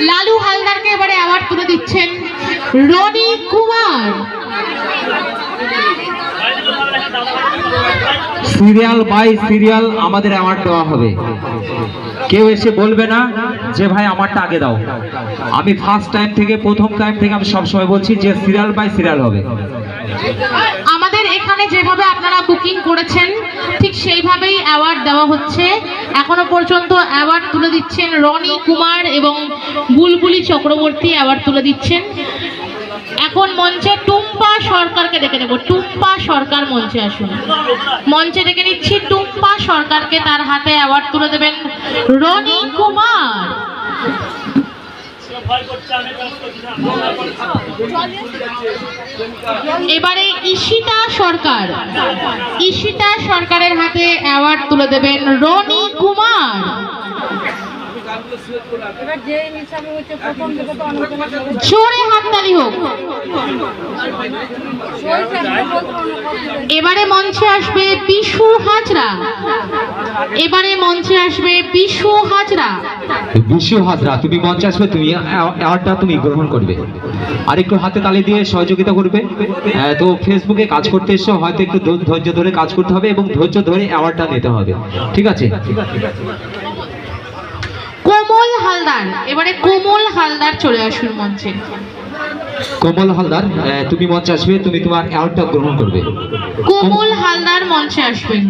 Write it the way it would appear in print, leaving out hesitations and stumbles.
লালু হালদারকে এবারে অ্যাওয়ার্ড তুলে দিচ্ছেন Roni Kumar. Serial by serial আমাদের অ্যাওয়ার্ড দেওয়া হবে। কেউ এসে বলবে না যে ভাই আমারটা আগে দাও। আমি প্রথম টাইম থেকে আমি সবসময় বলছি যে সিরিয়াল বাই সিরিয়াল হবে। আমাদের এখানে যেভাবে আপনারা বুকিং করেছেন ঠিক সেইভাবেই অ্যাওয়ার্ড দেওয়া হচ্ছে। এখনো পর্যন্ত অ্যাওয়ার্ড তুলে দিচ্ছেন রনি কুমার এবং বুলবুলি চক্রবর্তী অ্যাওয়ার্ড তুলে দিচ্ছেন। এখন মঞ্চে টুম্পা সরকারকে ডেকে নেব। টুম্পা সরকার মঞ্চে আসুন। মঞ্চে ডেকে নিচ্ছি টুম্পা সরকারকে, তার হাতে অ্যাওয়ার্ড তুলে দেবেন রনি কুমার। এবারে ঈশিতা সরকার, ঈশিতা সরকারের হাতে অ্যাওয়ার্ড তুলে দেবেন রনি কুমার। জোরে হাততালি হোক। এবারে মঞ্চে আসবে বিশু হাজরা। এবারে মঞ্চে আসবে বিশু হাজরা। বিশু হাজরা, তুমি মঞ্চে আসবে, তুমি অ্যাওয়ার্ডটা তুমি গ্রহণ করবে। আর একটু হাতে তালি দিয়ে সহযোগিতা করবে। তো ফেসবুকে কাজ করতে এসে হয়তো একটু ধৈর্য ধরে কাজ করতে হবে এবং ধৈর্য ধরে অ্যাওয়ার্ডটা নিতে হবে। ঠিক আছে? কোমল হালদার, এবারে কোমল হালদার চলে আসুন মঞ্চে। কোমল হালদার, তুমি মঞ্চে আসবে, তুমি তোমার অ্যাওয়ার্ডটা গ্রহণ করবে। কোমল হালদার মঞ্চে আসবেন।